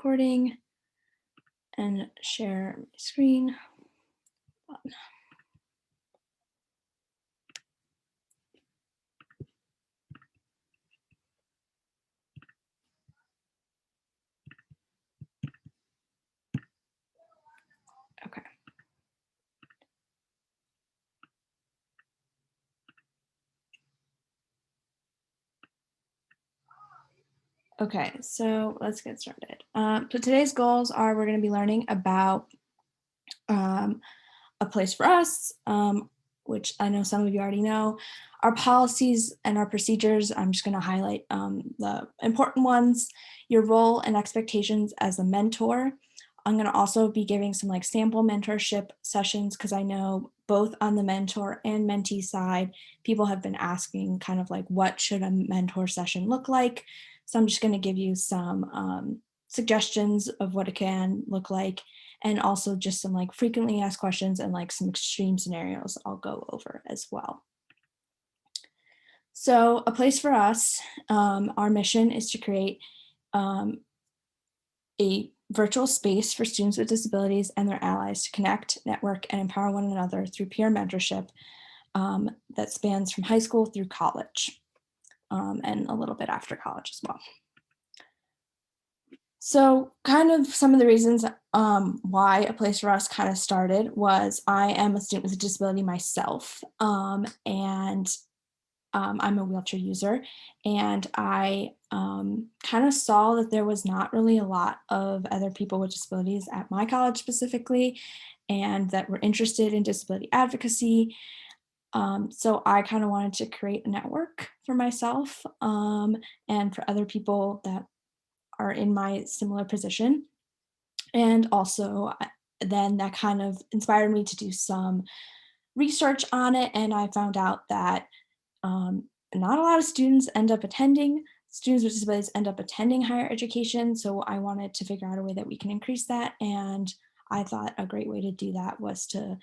recording and share my screen. Okay. Okay, so let's get started. So today's goals are we're going to be learning about um, a place for us, which I know some of you already know, our policies and our procedures. I'm just going to highlight the important ones, your role and expectations as a mentor. I'm going to also be giving some like sample mentorship sessions because I know both on the mentor and mentee side, people have been asking kind of like what should a mentor session look like. So I'm just going to give you some suggestions of what it can look like, and also just some like frequently asked questions and like some extreme scenarios I'll go over as well. So a place for us, our mission is to create a virtual space for students with disabilities and their allies to connect, network, and empower one another through peer mentorship that spans from high school through college, and a little bit after college as well. So kind of some of the reasons why A Place for Us kind of started was I am a student with a disability myself, and I'm a wheelchair user, and I kind of saw that there was not really a lot of other people with disabilities at my college specifically, and that were interested in disability advocacy. So I kind of wanted to create a network for myself and for other people that are in my similar position. And also, then that kind of inspired me to do some research on it. And I found out that not a lot of students with disabilities end up attending higher education. So I wanted to figure out a way that we can increase that. And I thought a great way to do that was to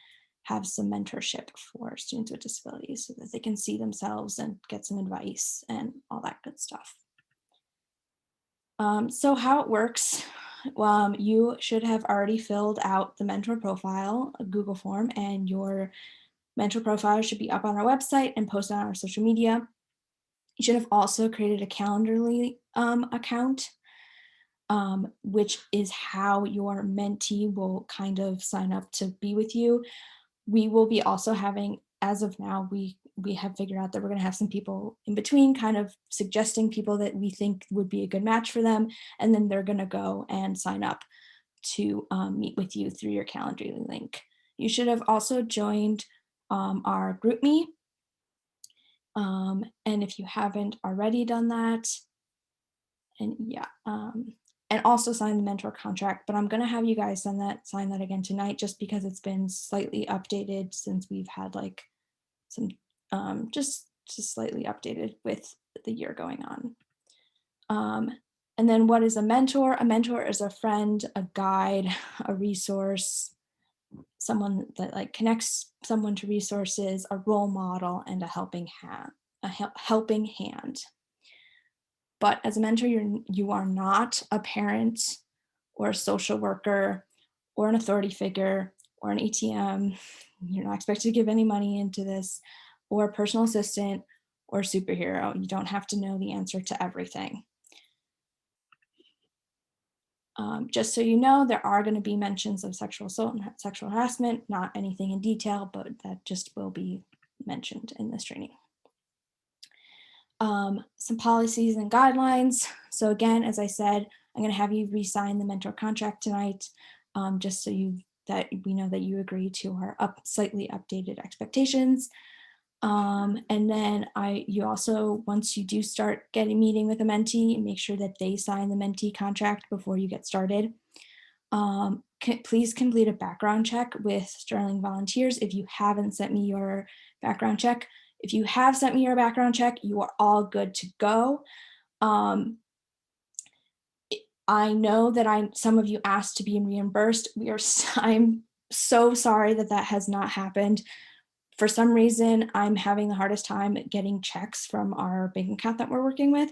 have some mentorship for students with disabilities so that they can see themselves and get some advice and all that good stuff. So how it works, you should have already filled out the mentor profile, a Google form, and your mentor profile should be up on our website and posted on our social media. You should have also created a Calendly account, which is how your mentee will kind of sign up to be with you. We will be also having, as of now, we have figured out that we're going to have some people in between kind of suggesting people that we think would be a good match for them, and then they're going to go and sign up to meet with you through your Calendly link. You should have also joined our GroupMe, and if you haven't already done that, and yeah, and also sign the mentor contract, but I'm going to have you guys sign that again tonight, just because it's been slightly updated since we've had like some just slightly updated with the year going on. And then what is a mentor? A mentor is a friend, a guide, a resource, someone that like connects someone to resources, a role model, and a helping hand. But as a mentor, you are not a parent or a social worker or an authority figure or an ATM. You're not expected to give any money into this, or a personal assistant or a superhero. You don't have to know the answer to everything. Just so you know, there are going to be mentions of sexual assault and sexual harassment, not anything in detail, but that just will be mentioned in this training. Some policies and guidelines. So again, as I said, I'm going to have you re-sign the mentor contract tonight, just so that we know that you agree to our slightly updated expectations. And then you also, once you do start meeting with a mentee, make sure that they sign the mentee contract before you get started. Please complete a background check with Sterling Volunteers if you haven't sent me your background check. If you have sent me your background check, you are all good to go. I know that some of you asked to be reimbursed. I'm so sorry that has not happened. For some reason, I'm having the hardest time getting checks from our bank account that we're working with.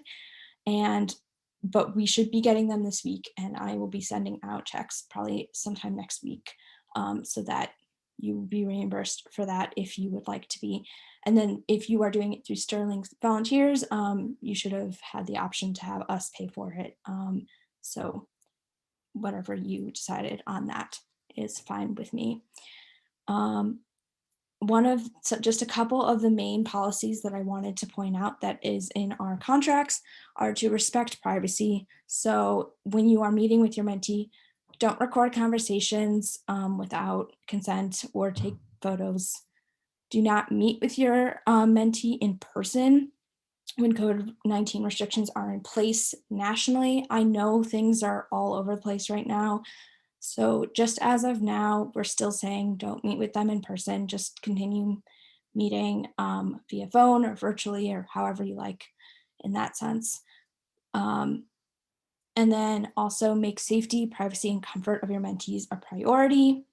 And but we should be getting them this week, and I will be sending out checks probably sometime next week, so that you will be reimbursed for that if you would like to be. And then if you are doing it through Sterling Volunteers, you should have had the option to have us pay for it. So whatever you decided on that is fine with me. Um, just a couple of the main policies that I wanted to point out that is in our contracts are to respect privacy. So when you are meeting with your mentee, don't record conversations without consent or take photos. Do not meet with your mentee in person when COVID-19 restrictions are in place nationally. I know things are all over the place right now. So just as of now, we're still saying don't meet with them in person, just continue meeting via phone or virtually or however you like in that sense. Um, and then also make safety, privacy, and comfort of your mentees a priority,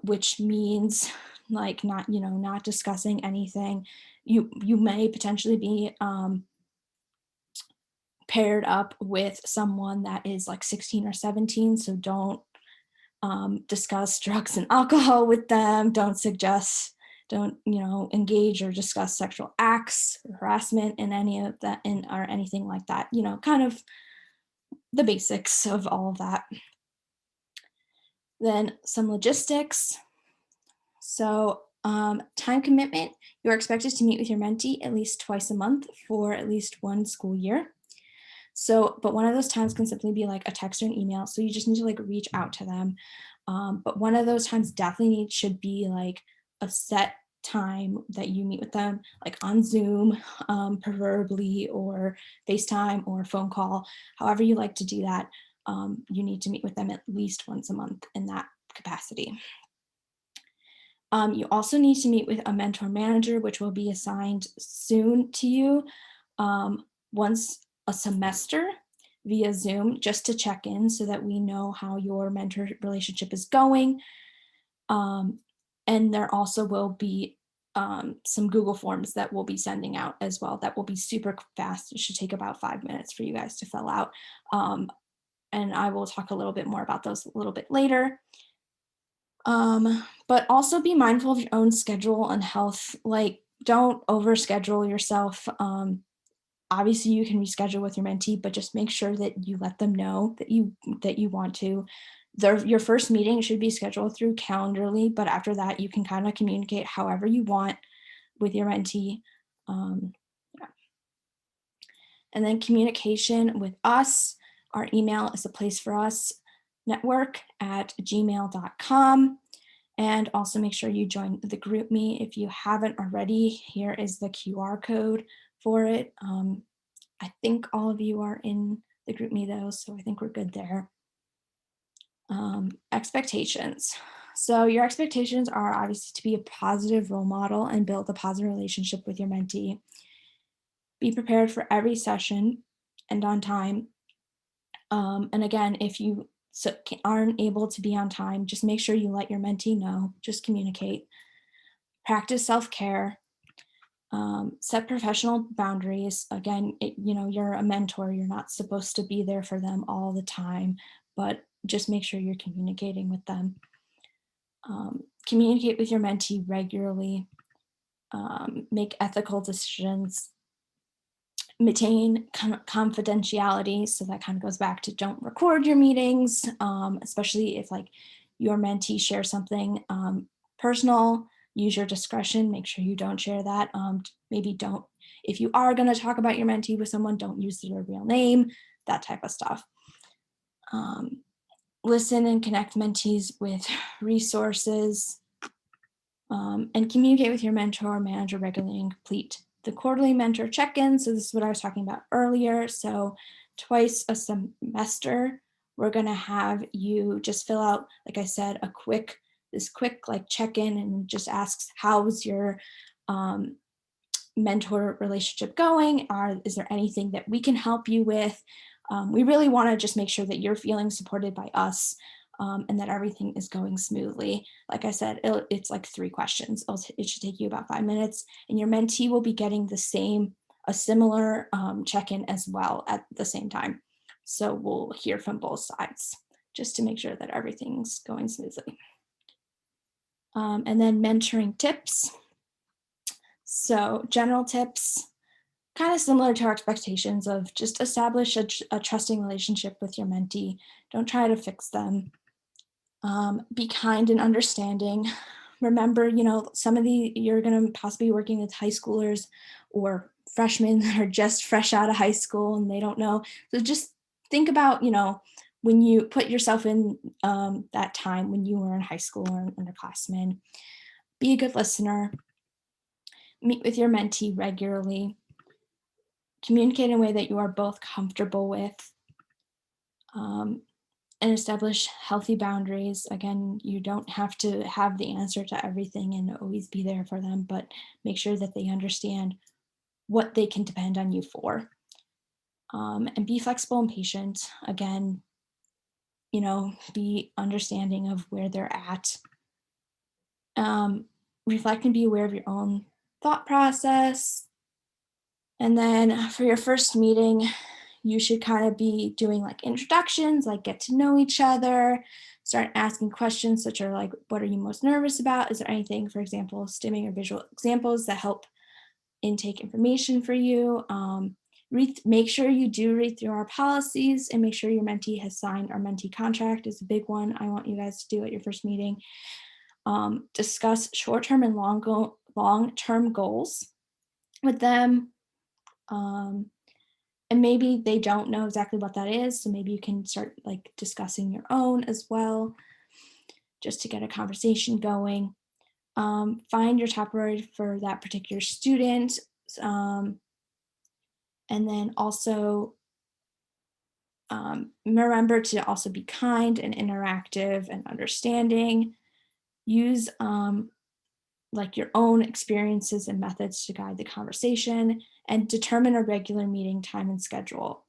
which means like not discussing anything. You may potentially be paired up with someone that is like 16 or 17, so don't discuss drugs and alcohol with them. Don't engage or discuss sexual acts, or harassment, in any of that, or anything like that. Kind of the basics of all of that. Then some logistics. So, time commitment. You're expected to meet with your mentee at least twice a month for at least one school year. So, but one of those times can simply be like a text or an email. So you just need to like reach out to them. But one of those times definitely should be like a set time that you meet with them, like on Zoom, preferably, or FaceTime or phone call, however you like to do that. You need to meet with them at least once a month in that capacity. You also need to meet with a mentor manager, which will be assigned soon to you once a semester via Zoom, just to check in so that we know how your mentor relationship is going. And there also will be some Google Forms that we'll be sending out as well. That will be super fast. It should take about 5 minutes for you guys to fill out. And I will talk a little bit more about those a little bit later. But also be mindful of your own schedule and health. Like, don't overschedule yourself. Obviously, you can reschedule with your mentee, but just make sure that you let them know that you want to. Your first meeting should be scheduled through Calendarly, but after that, you can kind of communicate however you want with your mentee. Yeah. And then communication with us. Our email is a place for us network@gmail.com. And also make sure you join the GroupMe if you haven't already. Here is the QR code for it. I think all of you are in the GroupMe though, so I think we're good there. Expectations. So your expectations are obviously to be a positive role model and build a positive relationship with your mentee. Be prepared for every session and on time. And again, if you aren't able to be on time, just make sure you let your mentee know. Just communicate. Practice self-care. Set professional boundaries. Again, you're a mentor. You're not supposed to be there for them all the time, but just make sure you're communicating with them. Communicate with your mentee regularly. Make ethical decisions. Maintain confidentiality. So that kind of goes back to don't record your meetings, especially if like your mentee shares something personal. Use your discretion. Make sure you don't share that. Maybe don't, if you are going to talk about your mentee with someone, don't use their real name, that type of stuff. Listen and connect mentees with resources, and communicate with your mentor or manager regularly and complete the quarterly mentor check-in. So this is what I was talking about earlier. So twice a semester, we're going to have you just fill out, like I said, this quick like check-in, and just asks, how's your mentor relationship going? Is there anything that we can help you with? We really want to just make sure that you're feeling supported by us, and that everything is going smoothly. Like I said, it's like 3 questions. It should take you about 5 minutes, and your mentee will be getting the same a similar check-in as well at the same time. So we'll hear from both sides just to make sure that everything's going smoothly. And then mentoring tips. So general tips, kind of similar to our expectations of just establish a trusting relationship with your mentee. Don't try to fix them. Be kind and understanding. Remember, some of you're going to possibly be working with high schoolers or freshmen that are just fresh out of high school and they don't know. So just think about, when you put yourself in that time when you were in high school or an underclassman, be a good listener, meet with your mentee regularly, communicate in a way that you are both comfortable with, um, and establish healthy boundaries. Again, you don't have to have the answer to everything and always be there for them, but make sure that they understand what they can depend on you for. And be flexible and patient. Again, be understanding of where they're at. Reflect and be aware of your own thought process. And then for your first meeting, you should kind of be doing like introductions, like get to know each other, start asking questions such as like, what are you most nervous about? Is there anything, for example, stimming or visual examples that help intake information for you? Make sure you do read through our policies and make sure your mentee has signed our mentee contract is a big one I want you guys to do at your first meeting. Discuss short-term and long-term goals with them. And maybe they don't know exactly what that is. So maybe you can start like discussing your own as well, just to get a conversation going. Find your top priority for that particular student. And then also remember to also be kind and interactive and understanding. Use like your own experiences and methods to guide the conversation and determine a regular meeting time and schedule.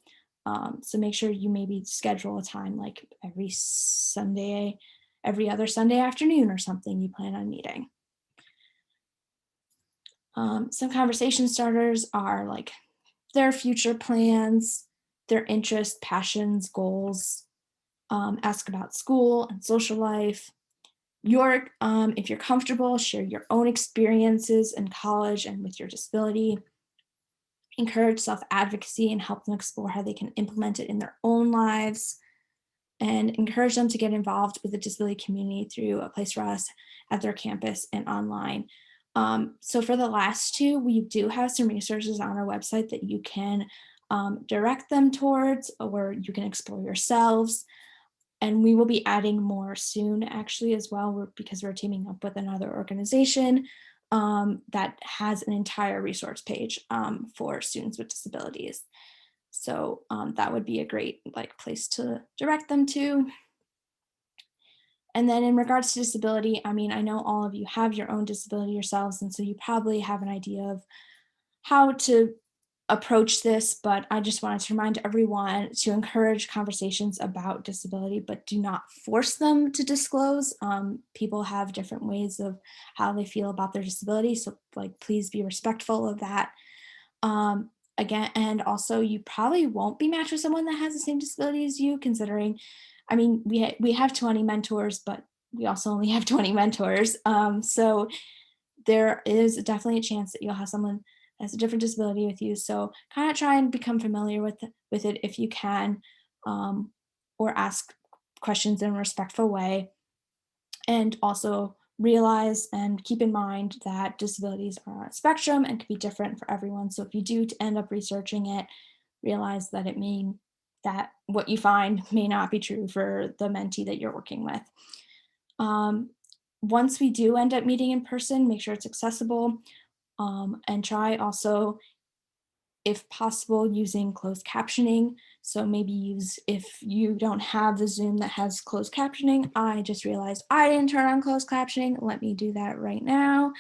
So make sure you maybe schedule a time like every other Sunday afternoon or something you plan on meeting. Some conversation starters are like their future plans, their interests, passions, goals, ask about school and social life. If you're comfortable, share your own experiences in college and with your disability. Encourage self-advocacy and help them explore how they can implement it in their own lives. And encourage them to get involved with the disability community through A Place for Us at their campus and online. So for the last two, we do have some resources on our website that you can direct them towards, or you can explore yourselves. And we will be adding more soon, actually, as well, because we're teaming up with another organization that has an entire resource page for students with disabilities. So that would be a great place to direct them to. And then in regards to disability, I mean, I know all of you have your own disability yourselves, and so you probably have an idea of how to approach this, but I just wanted to remind everyone to encourage conversations about disability, but do not force them to disclose. People have different ways of how they feel about their disability, so please be respectful of that. Again, and also you probably won't be matched with someone that has the same disability as you, considering, I mean, we have 20 mentors, but we also only have 20 mentors. So there is definitely a chance that you'll have someone that has a different disability with you. So kind of try and become familiar with it if you can, or ask questions in a respectful way. And also realize and keep in mind that disabilities are on a spectrum and can be different for everyone. So if you do end up researching it, realize that that what you find may not be true for the mentee that you're working with. Once we do end up meeting in person, make sure it's accessible, and try also, if possible, using closed captioning. So maybe if you don't have the Zoom that has closed captioning, I just realized I didn't turn on closed captioning. Let me do that right now.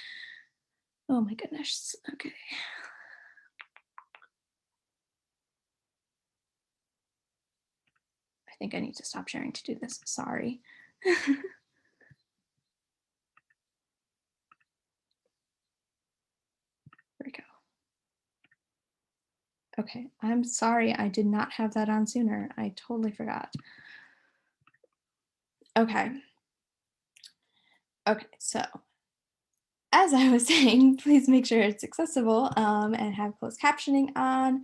Oh my goodness. Okay. I think I need to stop sharing to do this. Sorry. There we go. Okay, I'm sorry I did not have that on sooner. I totally forgot. Okay. Okay, so as I was saying, please make sure it's accessible, and have closed captioning on.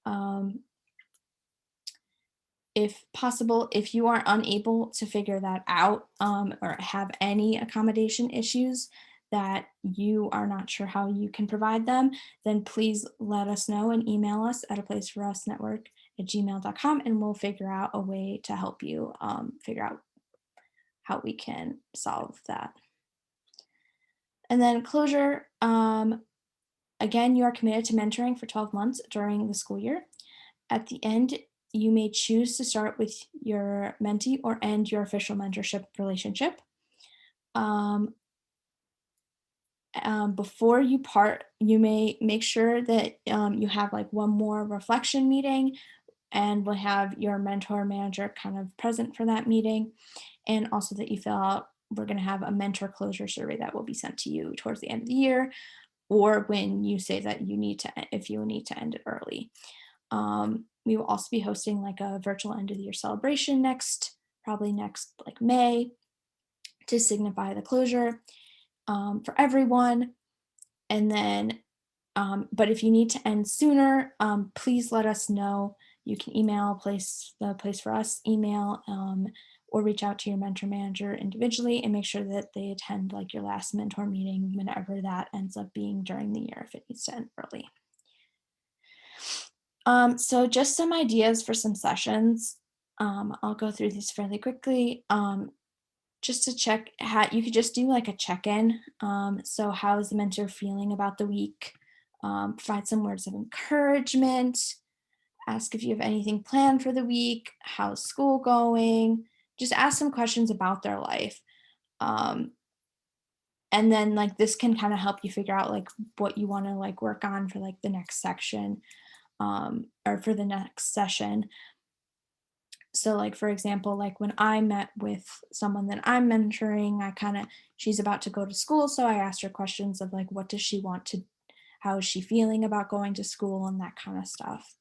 Um, if possible, if you are unable to figure that out, or have any accommodation issues that you are not sure how you can provide them, then please let us know and email us at a place for us network at gmail.com, and we'll figure out a way to help you figure out how we can solve that. And then closure, again, you are committed to mentoring for 12 months during the school year. At the end, you may choose to start with your mentee or end your official mentorship relationship. Um, Before you part, you may make sure that you have like one more reflection meeting, and we'll have your mentor manager kind of present for that meeting. And also that you fill out, we're going to have a mentor closure survey that will be sent to you towards the end of the year, or when you say that you need to, if you need to end it early. We will also be hosting like a virtual end of the year celebration probably next like May, to signify the closure for everyone. And then, but if you need to end sooner, please let us know. You can email the place for us email, or reach out to your mentor manager individually and make sure that they attend like your last mentor meeting whenever that ends up being during the year if it needs to end early. So just some ideas for some sessions. I'll go through these fairly quickly. Just to check how you could just do like a check-in. So how is the mentor feeling about the week? Provide some words of encouragement. Ask if you have anything planned for the week. How's school going? Just ask some questions about their life. Um, and then like this can kind of help you figure out like what you want to like work on for like the next section, or for the next session. So like for example, like when I met with someone that I'm mentoring, she's about to go to school, so I asked her questions of like what does she want to, how is she feeling about going to school, and that kind of stuff.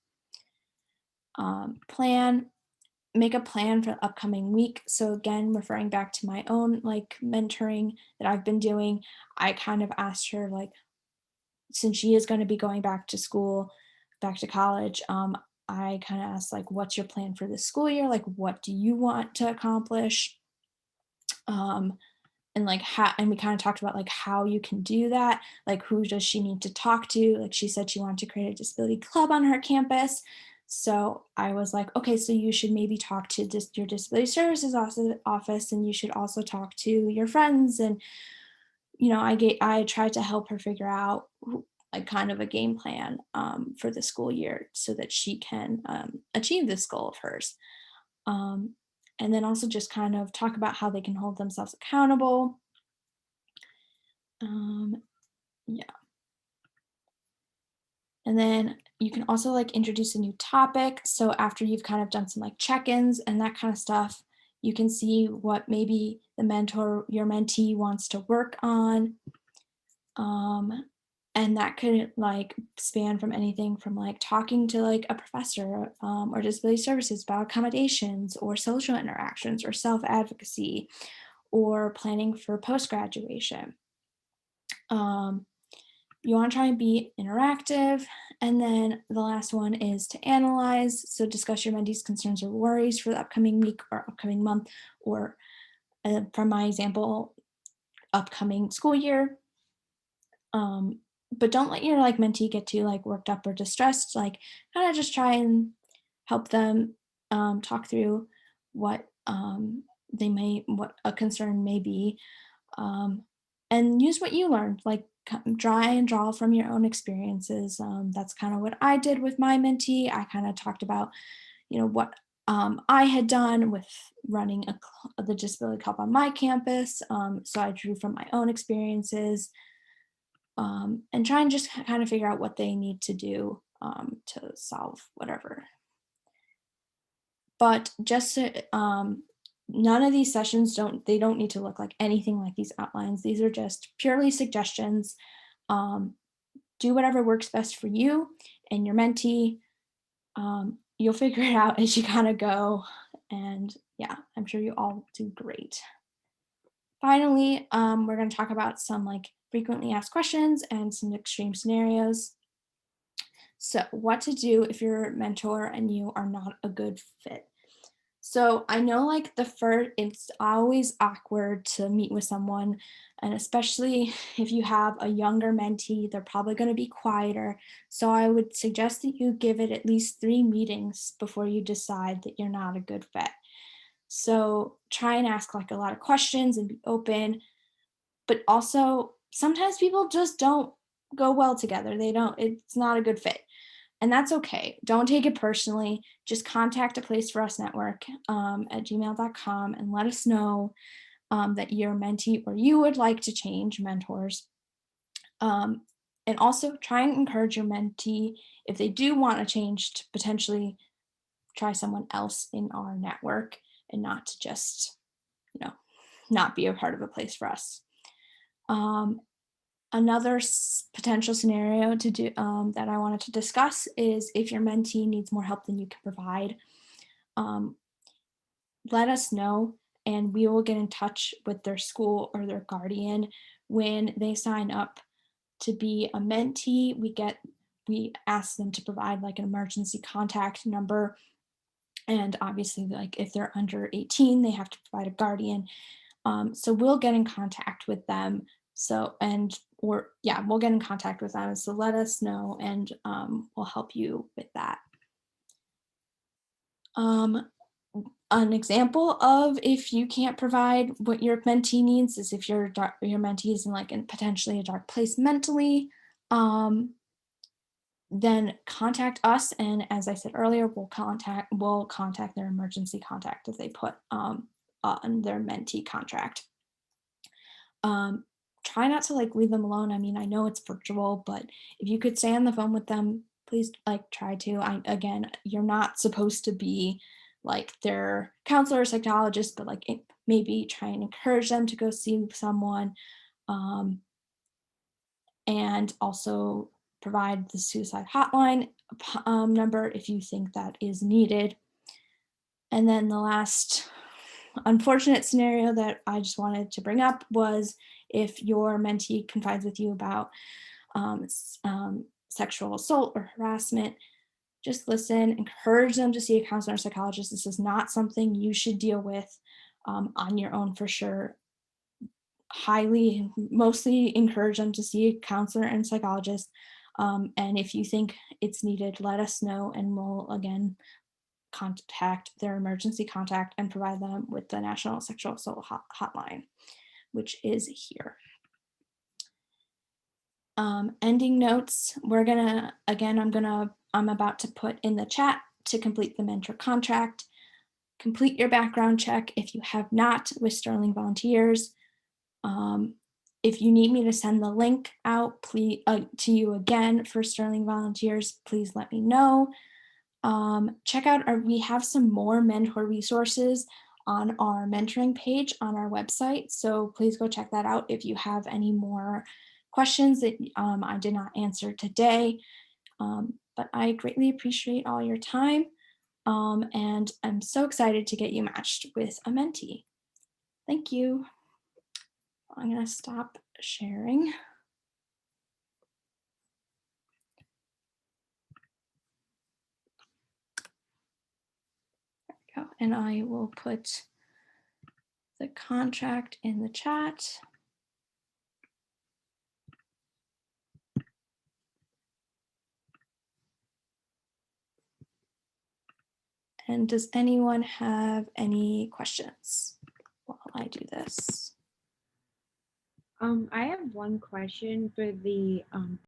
Plan Make a plan for the upcoming week. So again, referring back to my own like mentoring that I've been doing, I kind of asked her like, since she is going to be going back to school, back to college, I kind of asked like, what's your plan for this school year? Like, what do you want to accomplish? Um, and like how, and we kind of talked about like how you can do that. Like, who does she need to talk to? Like, she said she wanted to create a disability club on her campus. So I was like, okay, so you should maybe talk to your disability services office, and you should also talk to your friends. And I tried to help her figure out like kind of a game plan for the school year so that she can achieve this goal of hers. Um, and then also just kind of talk about how they can hold themselves accountable. Um, yeah. And then you can also like introduce a new topic. So after you've kind of done some like check-ins and that kind of stuff, you can see what maybe your mentee wants to work on. Um, and that could like span from anything from like talking to like a professor, or disability services about accommodations or social interactions or self-advocacy or planning for post-graduation. Um, you want to try and be interactive. And then the last one is to analyze. So discuss your mentee's concerns or worries for the upcoming week or upcoming month, or from my example, upcoming school year. Um, but don't let your like mentee get too like worked up or distressed. Like kind of just try and help them talk through what what a concern may be, um, and use what you learned. Like try and draw from your own experiences. That's kind of what I did with my mentee. I kind of talked about what I had done with running the disability club on my campus. So I drew from my own experiences, and try and just kind of figure out what they need to do to solve whatever. But none of these sessions don't need to look like anything like these outlines. These are just purely suggestions. Um, do whatever works best for you. and your mentee. You'll figure it out as you kind of go. And yeah, I'm sure you all do great. Finally, we're going to talk about some like frequently asked questions and some extreme scenarios. So, what to do if your mentor and you are not a good fit? So, I know like the first, it's always awkward to meet with someone, and especially if you have a younger mentee, they're probably going to be quieter. So, I would suggest that you give it at least 3 meetings before you decide that you're not a good fit. So, try and ask like a lot of questions and be open, but also sometimes people just don't go well together. They don't, it's not a good fit. And that's okay. Don't take it personally. Just contact a Place for Us Network at gmail.com and let us know that you're a mentee or you would like to change mentors. Um, and also try and encourage your mentee if they do want to change to potentially try someone else in our network and not to just, you know, not be a part of a Place for Us. Um, Another potential scenario to do that I wanted to discuss is if your mentee needs more help than you can provide, um, let us know and we will get in touch with their school or their guardian when they sign up to be a mentee. We ask them to provide like an emergency contact number, and obviously like if they're under 18 they have to provide a guardian. So we'll get in contact with them. So, and, or yeah, we'll get in contact with them. So let us know and we'll help you with that. Um, an example of if you can't provide what your mentee needs is if your mentee is in like in potentially a dark place mentally, um, then contact us. And as I said earlier, we'll contact their emergency contact if they put on their mentee contract. Um, Try not to like leave them alone. I mean, I know it's virtual, but if you could stay on the phone with them, please like try to. I again, you're not supposed to be like their counselor or psychologist, but like maybe try and encourage them to go see someone, um, and also provide the suicide hotline number if you think that is needed. And then the last unfortunate scenario that I just wanted to bring up was if your mentee confides with you about sexual assault or harassment, just listen, encourage them to see a counselor or psychologist. This is not something you should deal with on your own for sure. Highly, mostly encourage them to see a counselor and psychologist. And if you think it's needed, let us know and we'll again contact their emergency contact and provide them with the National Sexual Assault Hotline, which is here. Ending notes, I'm about to put in the chat to complete the mentor contract. Complete your background check if you have not with Sterling Volunteers. If you need me to send the link out to you again for Sterling Volunteers, please let me know. Check out we have some more mentor resources on our mentoring page on our website. So please go check that out if you have any more questions that I did not answer today. But I greatly appreciate all your time. And I'm so excited to get you matched with a mentee. Thank you. I'm going to stop sharing. There we go. And I will put the contract in the chat. And does anyone have any questions while I do this? I have one question for the